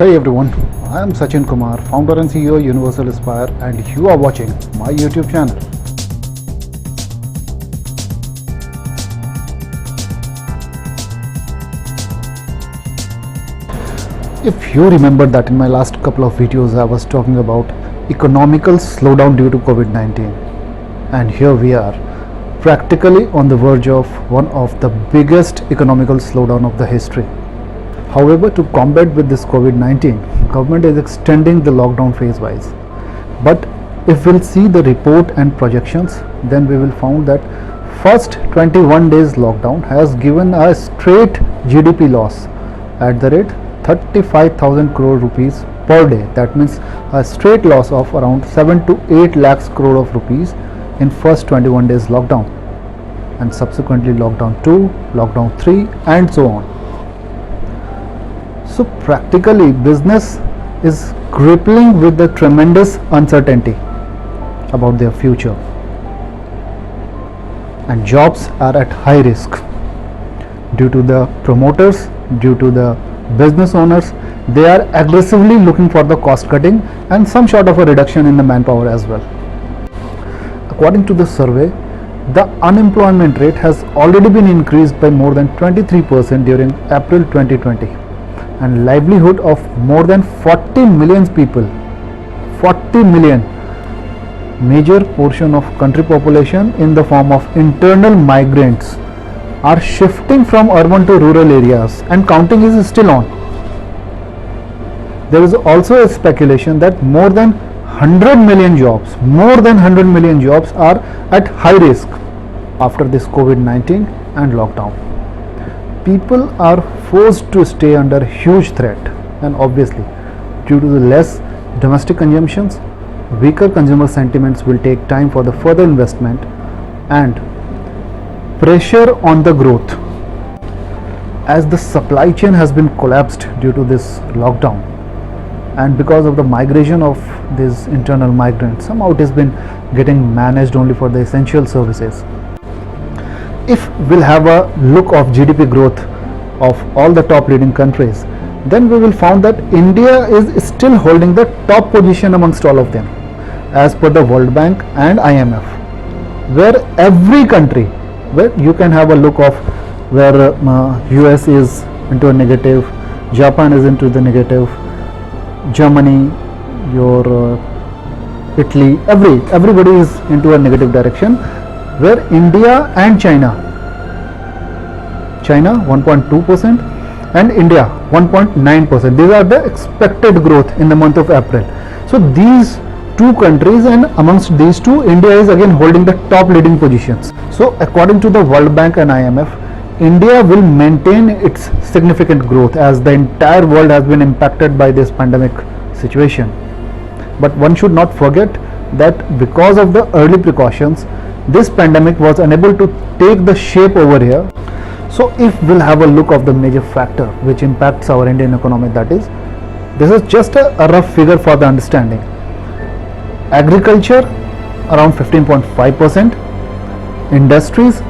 Hey everyone, I am Sachin Kumar, founder and CEO Universal Aspire, and you are watching my YouTube channel. If you remember that in my last couple of videos I was talking about economical slowdown due to COVID-19, and here we are practically on the verge of one of the biggest economical slowdown of the history. However, to combat with this COVID-19, government is extending the lockdown phase-wise. But if we'll see the report and projections, then we will find that first 21 days lockdown has given a straight GDP loss at the rate 35,000 crore rupees per day. That means a straight loss of around 7 to 8 lakhs crore of rupees in first 21 days lockdown, and subsequently lockdown 2, lockdown 3 and so on. So practically business is grappling with the tremendous uncertainty about their future, and jobs are at high risk due to the promoters, due to the business owners. They are aggressively looking for the cost cutting and some sort of a reduction in the manpower as well. According to the survey, the unemployment rate has already been increased by more than 23% during April 2020, and livelihood of more than 40 million people, 40 million, major portion of country population in the form of internal migrants are shifting from urban to rural areas, and counting is still on. There is also a speculation that more than 100 million jobs, are at high risk after this COVID-19 and lockdown. People are forced to stay under huge threat, and obviously due to the less domestic consumptions, weaker consumer sentiments will take time for the further investment and pressure on the growth, as the supply chain has been collapsed due to this lockdown, and because of the migration of these internal migrants, somehow it has been getting managed only for the essential services. If we'll have a look of GDP growth of all the top leading countries, then we will find that India is still holding the top position amongst all of them as per the World Bank and IMF, where every country, where you can have a look of where US is into a negative, Japan is into the negative, Germany, your Italy, everybody is into a negative direction, where India and China 1.2% and India 1.9%. These are the expected growth in the month of April. So these two countries, and amongst these two, India is again holding the top leading positions. So according to the World Bank and IMF, India will maintain its significant growth as the entire world has been impacted by this pandemic situation. But one should not forget that because of the early precautions, this pandemic was unable to take the shape over here. So if we'll have a look of the major factor which impacts our Indian economy, that is, this is just a rough figure for the understanding. Agriculture around 15.5%, industries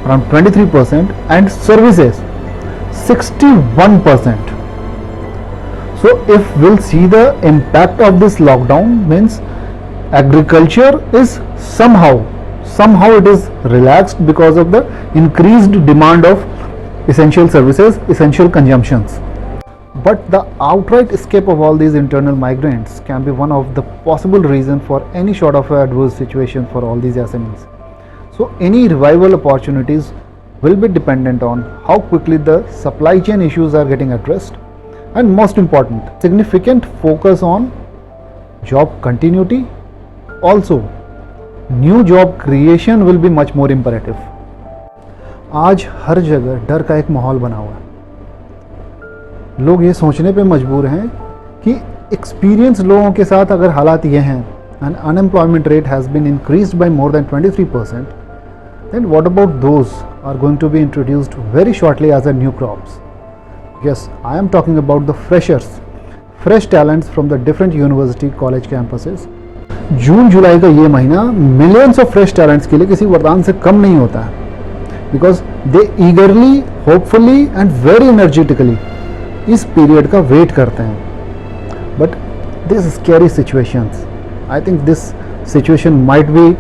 around 23%, and services 61%. So if we'll see the impact of this lockdown, means agriculture is somehow it is relaxed because of the increased demand of essential services, essential consumptions. But the outright escape of all these internal migrants can be one of the possible reasons for any sort of adverse situation for all these SMEs. So any revival opportunities will be dependent on how quickly the supply chain issues are getting addressed, and most important, significant focus on job continuity. Also, new job creation will be much more imperative. आज हर जगह डर का एक माहौल बना हुआ है. लोग ये सोचने पे मजबूर हैं कि एक्सपीरियंस लोगों के साथ अगर हालात ये हैं, and unemployment rate has been increased by more than 23%, then what about those are going to be introduced very shortly as a new crops. Yes, I am talking about the freshers, fresh talents from the different university college campuses. जून जुलाई का ये महीना millions of fresh talents के लिए किसी वरदान से कम नहीं होता है, because they ईगरली, hopefully and very energetically इस पीरियड का वेट करते हैं but these scary situations, I think this situation might be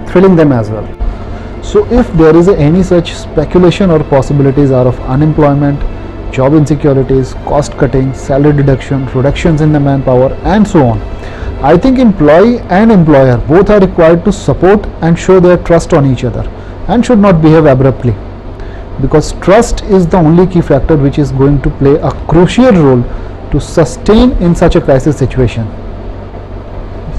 thrilling them as well. So if there is any such speculation or possibilities are of unemployment, job insecurities, cost cutting, salary deduction, reductions in the manpower, and so on, I think employee and employer both are required to support and show their trust on each other and should not behave abruptly, because trust is the only key factor which is going to play a crucial role to sustain in such a crisis situation.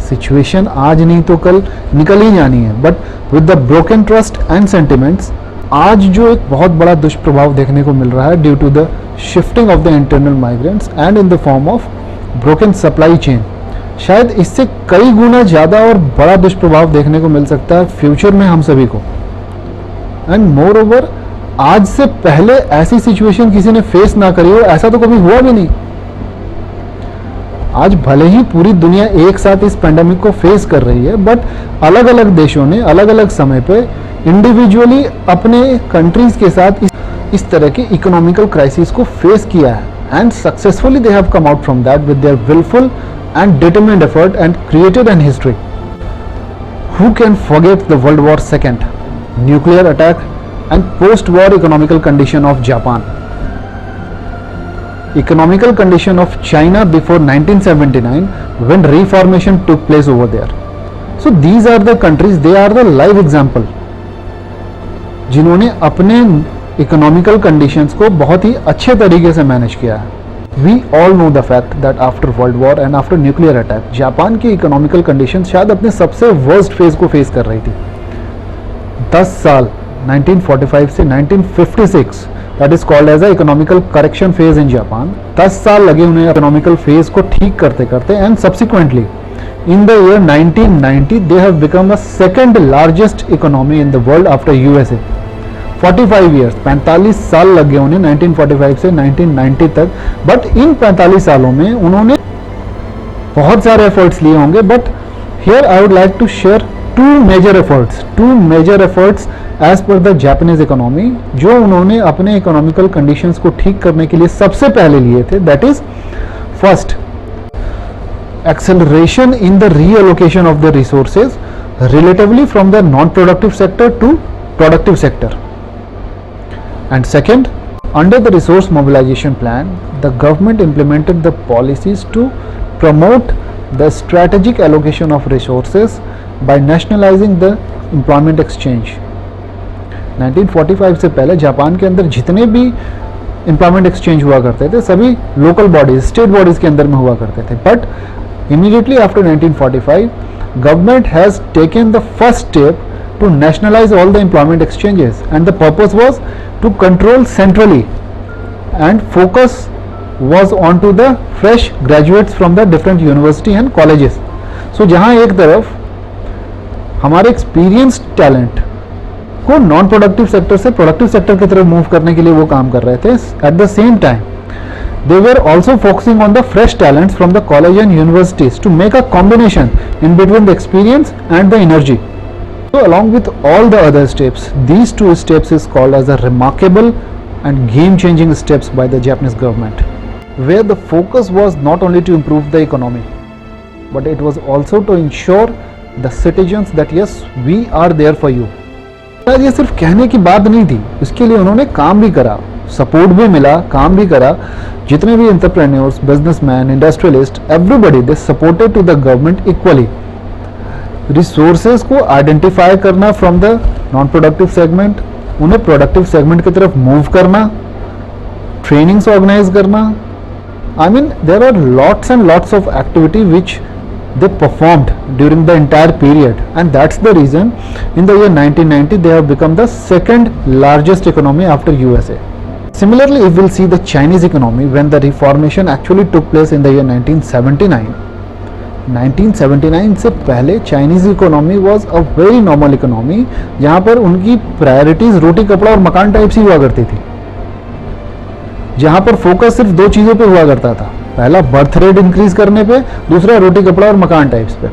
Situation आज नहीं तो कल निकल ही जानी है, but with the broken trust and sentiments आज जो एक बहुत बड़ा दुष्प्रभाव देखने को मिल रहा है due to the shifting of the internal migrants and in the form of broken supply chain, शायद इससे कई गुना ज़्यादा और बड़ा दुष्प्रभाव देखने को मिल सकता है फ्यूचर में हम सभी को. एंड मोर ओवर, आज से पहले ऐसी सिचुएशन किसी ने फेस ना करी हो, ऐसा तो कभी हुआ भी नहीं. आज भले ही पूरी दुनिया एक साथ इस पेंडेमिक को फेस कर रही है, बट अलग अलग देशों ने अलग अलग समय पे इंडिविजुअली अपने कंट्रीज के साथ इस तरह की इकोनॉमिकल क्राइसिस को फेस किया है and successfully they have come out from that with their willful and determined effort and created an history. Who can forget the world war second, nuclear attack and post war economical condition of Japan, economical condition of China before 1979 when reformation took place over there. So these are the countries, they are the live example जिन्होंने अपने economical conditions को बहुत ही अच्छे तरीके से manage किया है. We all know the fact that after World War and after nuclear attack, Japan की economical conditions शायद अपने सबसे worst phase को face कर रही थी. 10 साल 1945 से 1956 that is called as a economical correction phase in Japan. 10 साल लगे उन्हें economical phase को ठीक करते करते and subsequently in the year 1990 they have become the second largest economy in the world after USA. 45 years, 45 साल लगे उन्हें 1945 से 1990 तक, बट इन 45 सालों में उन्होंने बहुत सारे एफर्ट्स लिए होंगे, but here I would like to share two major efforts as per the Japanese economy जो उन्होंने अपने इकोनॉमिकल कंडीशंस को ठीक करने के लिए सबसे पहले लिए थे. That is first, acceleration in the reallocation of the resources relatively from the non-productive sector to productive sector. And second, under the resource mobilization plan, the government implemented the policies to promote the strategic allocation of resources by nationalizing the employment exchange. 1945 से पहले Japan के अंदर जितने भी employment exchange हुआ करते थे सभी लोकल बॉडीज, स्टेट बॉडीज के अंदर में हुआ करते थे. But immediately after 1945, government has taken the first step to nationalize all the employment exchanges, and the purpose was to control centrally, and focus was on to the fresh graduates from the different university and colleges. So जहाँ एक तरफ हमारे experienced talent को non productive sector से productive sector की तरफ move करने के लिए वो काम कर रहे थे, at the same time they were also focusing on the fresh talents from the college and universities to make a combination in between the experience and the energy. So along with all the other steps, these two steps is called as a remarkable and game-changing steps by the Japanese government, where the focus was not only to improve the economy, but it was also to ensure the citizens that yes, we are there for you. ये सिर्फ कहने की बात नहीं थी, इसके लिए उन्होंने काम भी करा, सपोर्ट भी मिला, काम भी करा. जितने भी entrepreneurs, businessman, industrialist, everybody they supported to the government equally. Resources को आइडेंटिफाई करना from the non productive segment, उन्हें प्रोडक्टिव सेगमेंट की तरफ मूव करना, ट्रेनिंग्स ऑर्गेनाइज करना. I mean there are lots and lots of activity which they performed during the entire period, and that's the reason in the year 1990 they have become the second largest economy after USA. Similarly, if we'll see the Chinese economy, when the reformation actually took place in the year 1979, 1979 से पहले Chinese economy was a very normal economy, जहाँ पर उनकी priorities रोटी कपड़ा और मकान type से हुआ करती थी, जहाँ पर फोकस सिर्फ दो चीज़ों पे हुआ करता था. पहला बर्थ रेट इंक्रीज करने पे, दूसरा रोटी कपड़ा और मकान टाइप्स पे.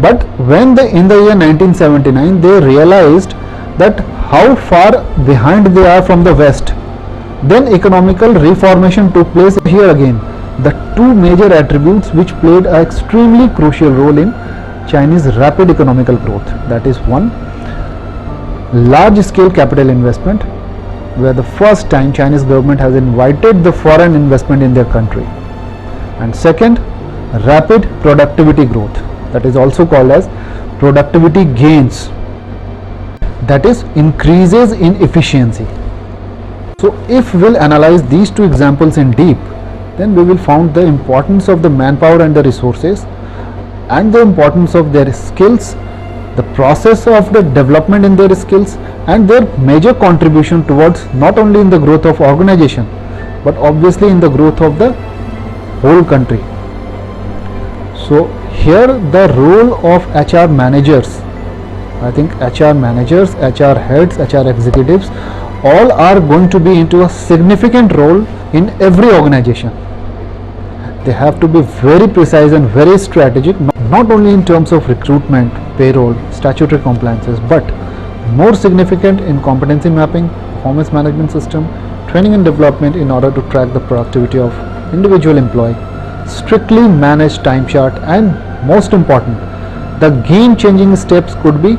But when in the year 1979 they realized that how far behind they are from the west, then economical reformation took place here again. the two major attributes which played an extremely crucial role in Chinese rapid economical growth. That is, one, large scale capital investment, where the first time Chinese government has invited the foreign investment in their country, and second, rapid productivity growth, that is also called as productivity gains, that is increases in efficiency. So if we'll analyze these two examples in deep, then we will find the importance of the manpower and the resources, and the importance of their skills, the process of the development in their skills, and their major contribution towards not only in the growth of organization but obviously in the growth of the whole country. So here the role of HR managers, I think HR managers, HR heads, HR executives, all are going to be into a significant role in every organization. They have to be very precise and very strategic, not only in terms of recruitment, payroll, statutory compliances, but more significant in competency mapping, performance management system, training and development in order to track the productivity of individual employee, strictly managed time chart, and most important, the game changing steps could be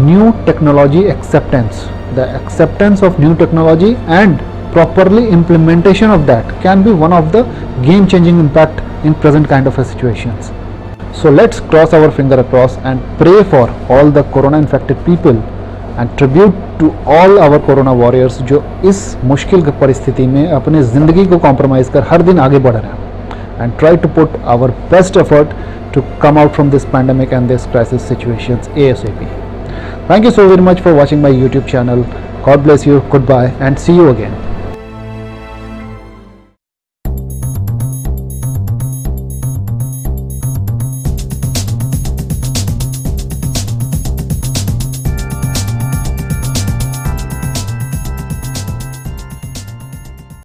new technology acceptance. The acceptance of new technology and properly implementation of that can be one of the game changing impact in present kind of a situations. So let's cross our finger across and pray for all the corona infected people and tribute to all our corona warriors जो इस मुश्किल परिस्थिति में अपने ज़िंदगी को compromise कर हर दिन आगे बढ़ रहे हैं, and try to put our best effort to come out from this pandemic and this crisis situations ASAP. Thank you so very much for watching my YouTube channel. God bless you. Goodbye and see you again.